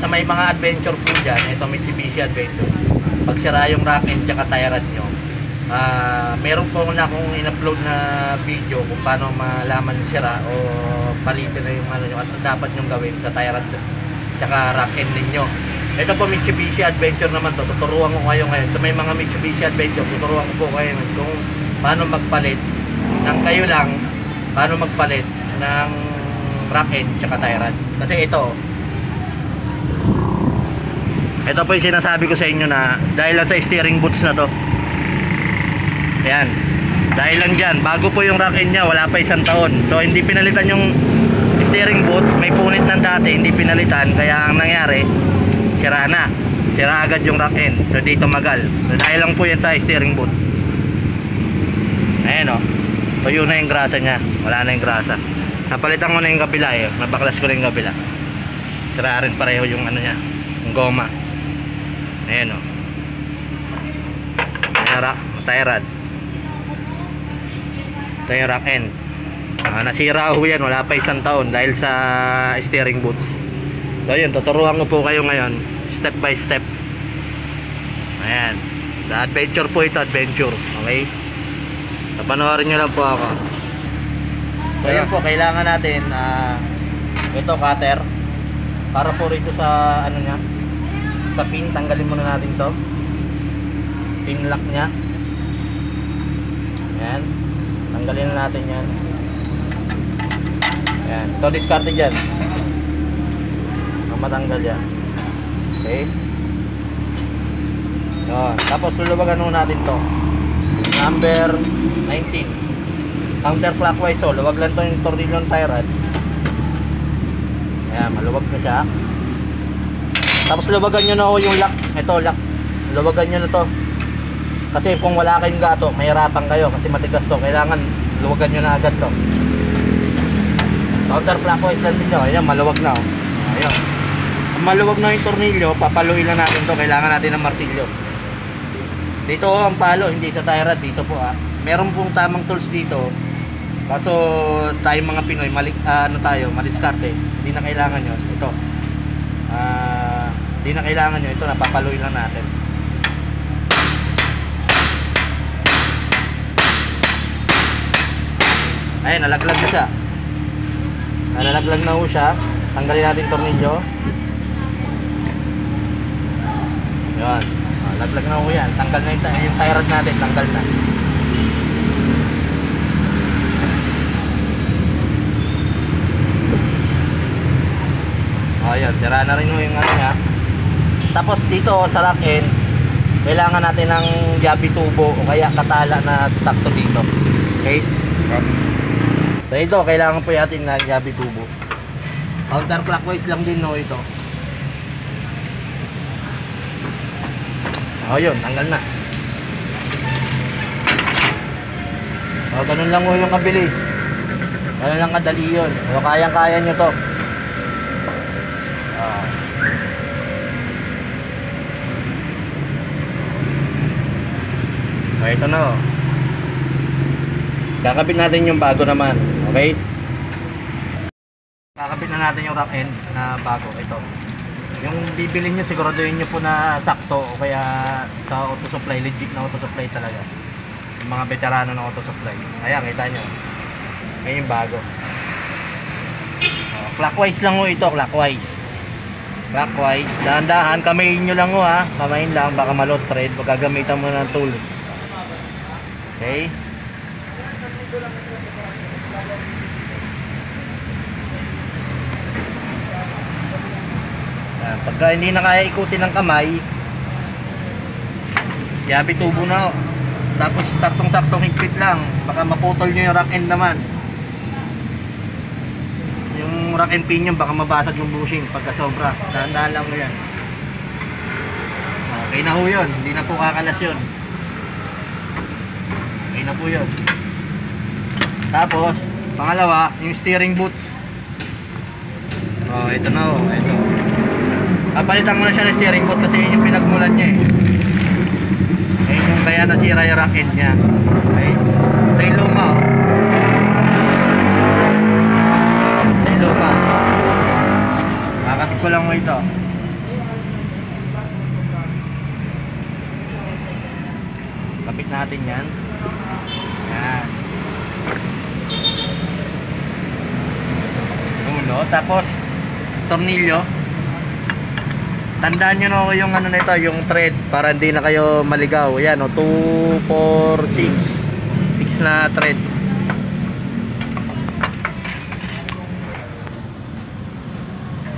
sa may mga adventure po dyan, ito Mitsubishi Adventure, pag sira yung rack end tsaka tie rod nyo, meron po na akong in-upload na video kung paano malaman sira o palitin na yung ano nyo at dapat nyong gawin sa tie rod tsaka rack end ninyo. Ito po Mitsubishi Adventure naman to. Tuturuan ko kayo ngayon. So may mga Mitsubishi Adventure, tuturuan ko po kayo kung paano magpalit ng kayo lang, paano magpalit ng rack end tsaka tie rod. Kasi ito po yung sinasabi ko sa inyo na dahil lang sa steering boots na to. Ayan. Dahil lang dyan, bago po yung rack end nya, wala pa 1 taon. So hindi pinalitan yung steering boots, may punit ng dati, hindi pinalitan. Kaya ang nangyari, sira na. Sira agad yung rack end. So dito magal. So dahil lang po yan sa steering boot. Ayan o. Tuyo na yung grasa nya. Wala na yung grasa. Napalitan ko na yung kabila eh. Napaklas ko na yung kabila. Sira rin pareho yung ano nya. Yung goma. Ayan o. Tie rod. Ito yung rack end. Nasira ho yan. Wala pa 1 taon dahil sa steering boots. So yun, tuturuan ko po kayo ngayon step by step. Ayan. The adventure po ito, adventure. Okay? Napanoorin nyo lang po ako. So yun po, kailangan natin ito cutter para po rito sa ano nya, sa pin, tanggalin muna natin to pin lock nya. Ayan. Tanggalin na natin yan. Ayan. Ito discard dyan, matanggal yan. Okay. Yun. Tapos luluwagan nung natin to number 19 counterclockwise. So luwag lang to yung tornilyo ng tie rod. Ayan, maluwag na siya. Tapos luwagan nyo na ho yung lock. Ito lock, luwagan nyo na to. Kasi kung wala kayong gato, mahirapan kayo kasi matigas to. Kailangan luwagan nyo na agad to. Counterclockwise lang din nyo. Ayan, maluwag na oh. Ayan. Maluwag na yung tornilyo, papaluin na natin to. Kailangan natin ng martilyo. Dito ang palo, hindi sa tie rod. Dito po meron pong tamang tools dito. Kaso tayong mga Pinoy, madiskarte. Hindi na kailangan nyo. Ito. Hindi na kailangan nyo. Ito, napapaluin lang natin. Ayan, nalaglag na siya. Nalaglag na ho siya. Tanggalin natin tornilyo. Yan. Laglag na ho yan. Tanggal na yung tie rod natin. Tanggal na. Ayan. Sira na rin ho yung ano niya. Tapos dito sa rack end, kailangan natin ng yabi tubo o kaya katala na sakto dito. Okay? So ito, kailangan po natin ng yabi tubo. Counterclockwise lang din no ito. O yun, tanggal na. O ganun lang o yung kabilis. Ganun lang kadali yun. O kayang-kaya nyo to. O ito na o. Kakabit natin yung bago naman. Okay? Kakabit na natin yung rack end na bago. Ito. Yung bibilin nyo, siguraduhin nyo po na sakto o kaya sa auto supply, legit na auto supply talaga. Yung mga veterano ng auto supply. Ayan, kita nyo. Ngayon yung bago. Clockwise lang ho ito, clockwise. Clockwise. Dahan-dahan, kamayin nyo lang ho ha. Kamayin lang, baka ma-lost thread. Pagkagamitan mo ng tools. Okay? Pagka hindi na kaya ikutin ng kamay, yabi tubo na. Tapos saktong-saktong higpit lang, baka maputol nyo yung rack end naman. Yung rack end pin nyo, baka mabasag yung bushing pagka sobra. Dahan-dahan lang mo yan. Okay na ho yun, hindi na po kakalas yun. Okay na po yun. Tapos pangalawa, yung steering boots. Ito na ho, ito. Papalitan mo na siya ng steering boot kasi yun yung pinagmulan niya eh. Ayun yung kaya nasira yung rack end niya. Okay? Ito yung luma oh. Ito yung luma. Kakapit ko lang mo ito. Kakabit natin yan. Yan. Uno. Tapos, tornilyo. Tandaan nyo no yung ano nito, yung thread para hindi na kayo maligaw. Yan o, 2, 4, 6. 6 na thread.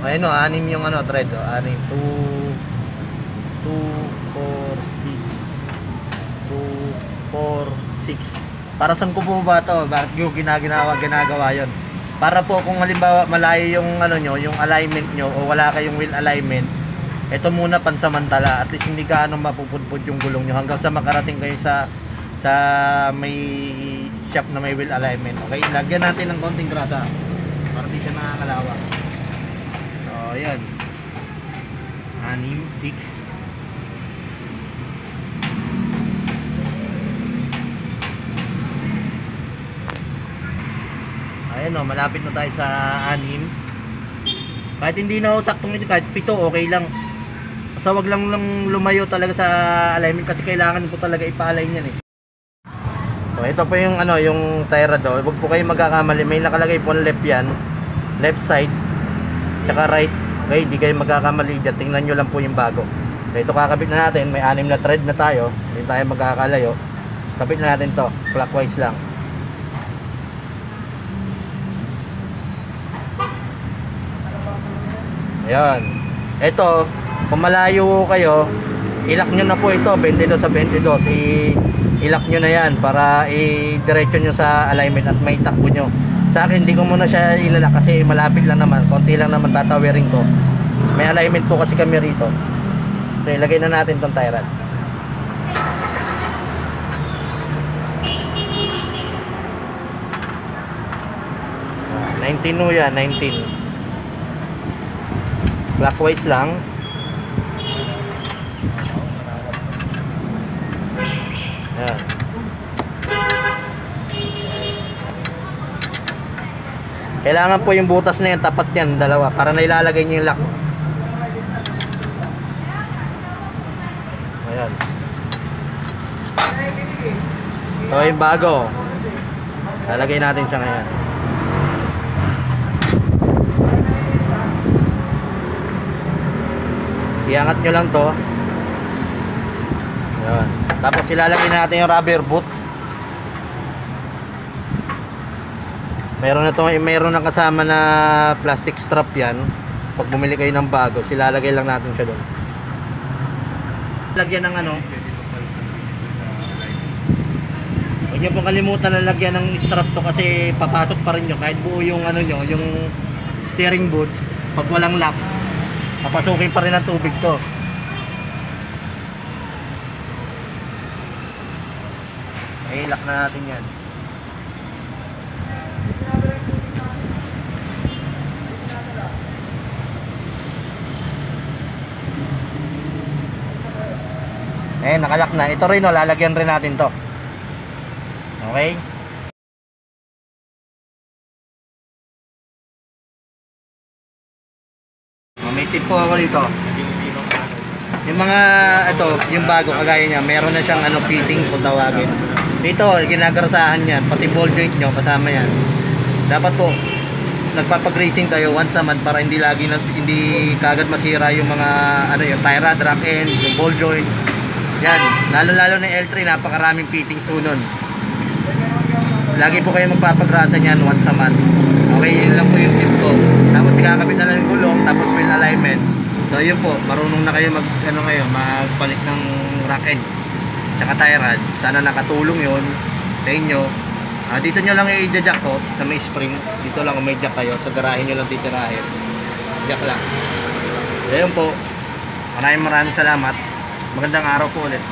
Ayun o, 6 yung ano, thread o. 6, 2, 4, 6. Para saan ko po ba to? Bakit yung ginagawa yon? Para po kung halimbawa malayo yung ano nyo, yung alignment nyo o wala kayong wheel alignment, ito muna pansamantala. At least hindi gaano mapupudpud yung gulong nyo hanggang sa makarating kayo sa may shop na may wheel alignment. Okay, lagyan natin ng konting grasa para di siya nakakalawa. So, ayan. 6, 6. Ayan o, malapit na tayo sa 6. Kahit hindi na saktong ito, kahit 7, okay lang. Basta wag lang lumayo talaga sa alignment kasi kailangan po talaga ipa-align yan eh. So, ito po yung ano, yung tie rod o. Huwag po kayo magkakamali. May nakalagay po left yan. Left side. Tsaka right. Okay, hindi kayo magkakamali dyan. Tingnan nyo lang po yung bago. So, ito kakabit na natin. May 6 na thread na tayo. Hindi tayo magkakalayo. Kabit na natin to. Clockwise lang. Ayan. Ito, kung malayo kayo, ilak nyo na po ito, 22 sa 22. I-ilak nyo na yan para i-diretso nyo sa alignment at may takbo nyo. Sa akin, hindi ko muna siya ilalak kasi malapit lang naman. Konti lang naman tatawirin ko. May alignment po kasi kami rito. So, ilagay na natin tong tie rod. Ah, 19 no yan, 19. Clockwise lang. Ayan. Kailangan po yung butas na yan, tapat yan, dalawa, para na ilalagay nyo yung lock. Ayan. Ito yung bago. Lalagay natin siya ngayon. Iangat nyo lang to. Ayan. Tapos ilalagay natin yung rubber boots. Mayroon na kasama na plastic strap yan. Pag bumili kayo ng bago, ilalagay lang natin siya doon. Lagyan ng ano. Huwag nyo pong kalimutan na lagyan ng strap to kasi papasok pa rin nyo. Kahit buo yung ano nyo, yung steering boots, pag walang lock, papasukin pa rin ang tubig to. Okay, lock na natin yan. Eh, nakalock na. Ito rin, lalagyan rin natin to. Okay? May tip po ako dito. Yung mga, ito, yung bago, kagaya niya, meron na siyang ano, fitting kung tawagin. Dito, ginagarasahan yan, pati ball joint nyo, kasama yan. Dapat po, nagpapag-racing kayo once a month para hindi kagad masira yung mga, ano yung tie rod, rack end, yung ball joint. Yan, lalo na yung L3, napakaraming fitting sunon. Lagi po kayo magpapagrasa niyan once a month. Okay, yun lang po yung tip ko. Tapos ikakabit na lang yung gulong, tapos wheel alignment. So yun po, marunong na kayo magpalit ng rack end tsaka tie rod. Sana nakatulong yun sa inyo. Dito nyo lang i-jack ko sa may spring. Dito lang may jack kayo, sa garahe nyo lang titirahin. Jack lang. So yun po, maraming salamat. Magandang araw po ulit.